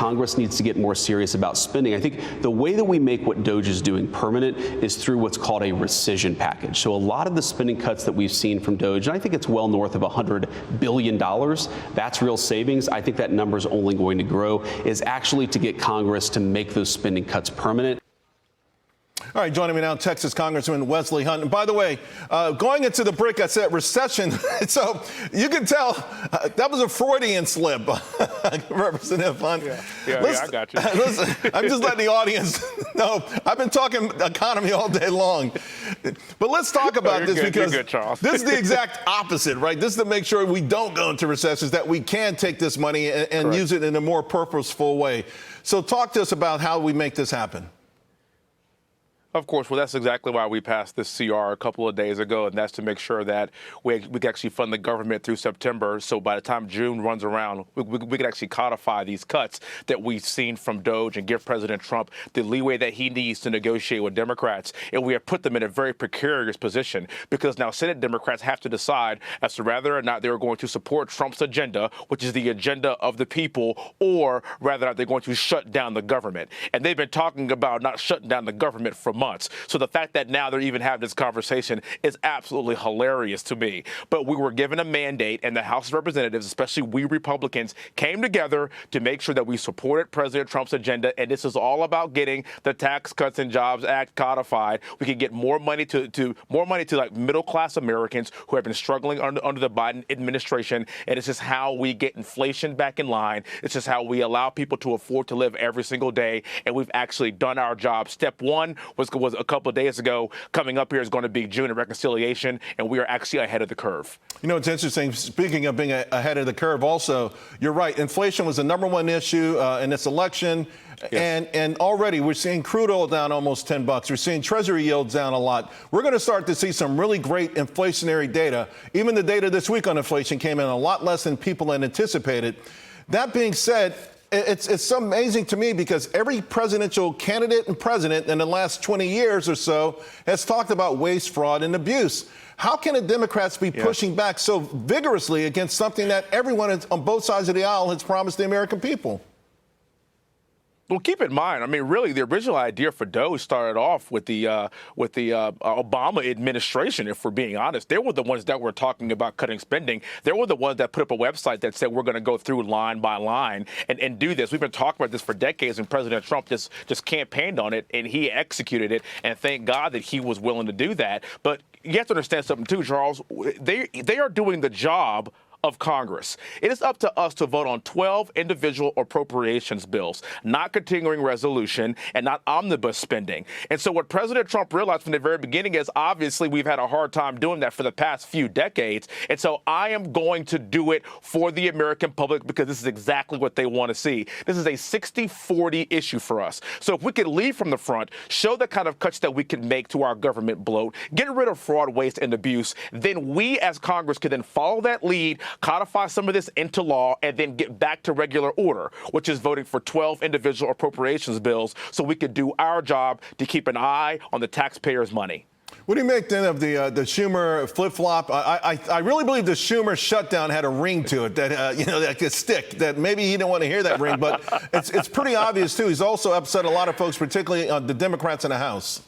Congress needs to get more serious about spending. I think the way that we make what DOGE is doing permanent is through what's called a rescission package. So a lot of the spending cuts that we've seen from DOGE, and I think it's well north of $100 billion, that's real savings. I think that number is only going to grow, is actually to get Congress to make those spending cuts permanent. All right, joining me now, Texas Congressman Wesley Hunt. And by the way, going into the break, I said recession. So you can tell that was a Freudian slip, Representative Hunt. Yeah, I got you. Listen, I'm just letting the audience know. I've been talking economy all day long. But let's talk about this because this is the exact opposite, right? This is to make sure we don't go into recessions, that we can take this money and use it in a more purposeful way. So talk to us about how we make this happen. Of course. Well, that's exactly why we passed this CR a couple of days ago, and that's to make sure that we can actually fund the government through September. So by the time June runs around, we can actually codify these cuts that we've seen from DOGE and give President Trump the leeway that he needs to negotiate with Democrats. And we have put them in a very precarious position because now Senate Democrats have to decide as to whether or not they're going to support Trump's agenda, which is the agenda of the people, or whether or not they're going to shut down the government. And they've been talking about not shutting down the government for months. So the fact that now they're even having this conversation is absolutely hilarious to me. But we were given a mandate, and the House of Representatives, especially we Republicans, came together to make sure that we supported President Trump's agenda. And this is all about getting the Tax Cuts and Jobs Act codified. We can get more money to like middle class Americans who have been struggling under the Biden administration. And it's just how we get inflation back in line. It's just how we allow people to afford to live every single day. And we've actually done our job. Step one was a couple of days ago. Coming up here is going to be June and reconciliation, and we are actually ahead of the curve. You know, it's interesting. Speaking of being ahead of the curve, also, you're right. Inflation was the #1 issue in this election. Yes. And already we're seeing crude oil down almost $10. We're seeing Treasury yields down a lot. We're going to start to see some really great inflationary data. Even the data this week on inflation came in a lot less than people had anticipated. That being said, it's so amazing to me because every presidential candidate and president in the last 20 years or so has talked about waste, fraud, and abuse. How can the Democrats be pushing back so vigorously against something that everyone on both sides of the aisle has promised the American people? Well, keep in mind, I mean, really, the original idea for DOGE started off with the Obama administration, if we're being honest. They were the ones that were talking about cutting spending. They were the ones that put up a website that said we're going to go through line by line and do this. We've been talking about this for decades, and President Trump just campaigned on it, and he executed it. And thank God that he was willing to do that. But you have to understand something, too, Charles. They are doing the job of Congress. It is up to us to vote on 12 individual appropriations bills, not continuing resolution and not omnibus spending. And so what President Trump realized from the very beginning is obviously we've had a hard time doing that for the past few decades. And so I am going to do it for the American public because this is exactly what they want to see. This is a 60-40 issue for us. So if we could lead from the front, show the kind of cuts that we can make to our government bloat, get rid of fraud, waste, and abuse, then we as Congress can then follow that lead, codify some of this into law, and then get back to regular order, which is voting for 12 individual appropriations bills so we could do our job to keep an eye on the taxpayers' money. What do you make then of the Schumer flip-flop? I really believe the Schumer shutdown had a ring to it, that, like a stick, that maybe he didn't want to hear that ring, but it's pretty obvious, too. He's also upset a lot of folks, particularly the Democrats in the House.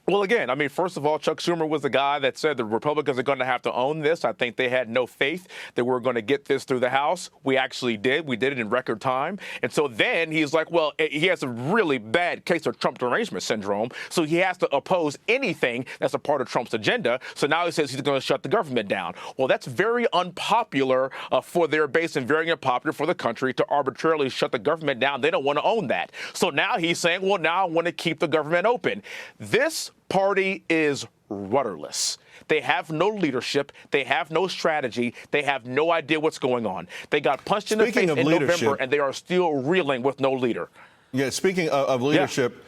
Well, again, I mean, first of all, Chuck Schumer was the guy that said the Republicans are going to have to own this. I think they had no faith that we were going to get this through the House. We actually did. We did it in record time. And so then he's like, well, he has a really bad case of Trump Derangement Syndrome, so he has to oppose anything that's a part of Trump's agenda. So now he says he's going to shut the government down. Well, that's very unpopular for their base and very unpopular for the country to arbitrarily shut the government down. They don't want to own that. So now he's saying, well, now I want to keep the government open. This party is rudderless. They have no leadership. They have no strategy. They have no idea what's going on. They got punched in the face in November, and they are still reeling with no leader. Yeah, speaking of leadership,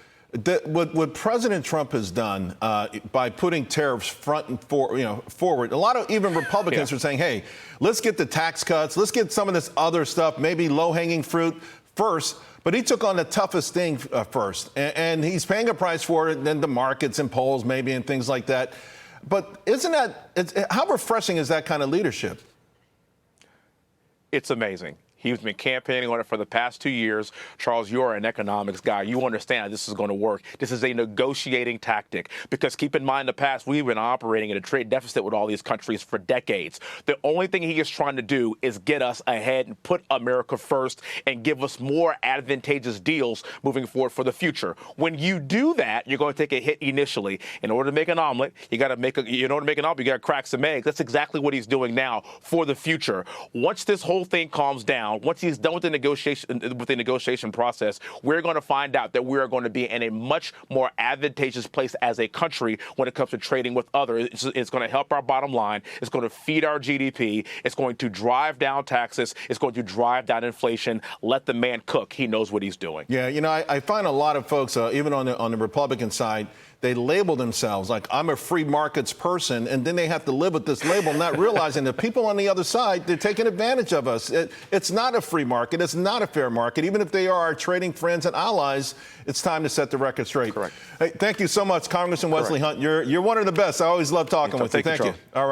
what President Trump has done by putting tariffs front and forward, a lot of even Republicans are saying, hey, let's get the tax cuts. Let's get some of this other stuff, maybe low-hanging fruit first. But he took on the toughest thing first, and he's paying a price for it, then the markets and polls maybe and things like that. But how refreshing is that kind of leadership? It's amazing. He's been campaigning on it for the past 2 years. Charles, you're an economics guy. You understand this is going to work. This is a negotiating tactic because keep in mind, in the past, we've been operating in a trade deficit with all these countries for decades. The only thing he is trying to do is get us ahead and put America first and give us more advantageous deals moving forward for the future. When you do that, you're going to take a hit initially. In order to make an omelet, you got to crack some eggs. That's exactly what he's doing now for the future. Once this whole thing calms down, once he's done with the negotiation process, we're going to find out that we are going to be in a much more advantageous place as a country when it comes to trading with others. It's going to help our bottom line. It's going to feed our GDP. It's going to drive down taxes. It's going to drive down inflation. Let the man cook. He knows what he's doing. Yeah, I find a lot of folks, even on the Republican side, they label themselves like I'm a free markets person, and then they have to live with this label, not realizing that people on the other side, they're taking advantage of us. It's not a free market. It's not a fair market. Even if they are our trading friends and allies, it's time to set the record straight. Correct. Hey, thank you so much, Congressman Wesley Hunt. You're one of the best. I always love talking with you. Thank you. All right.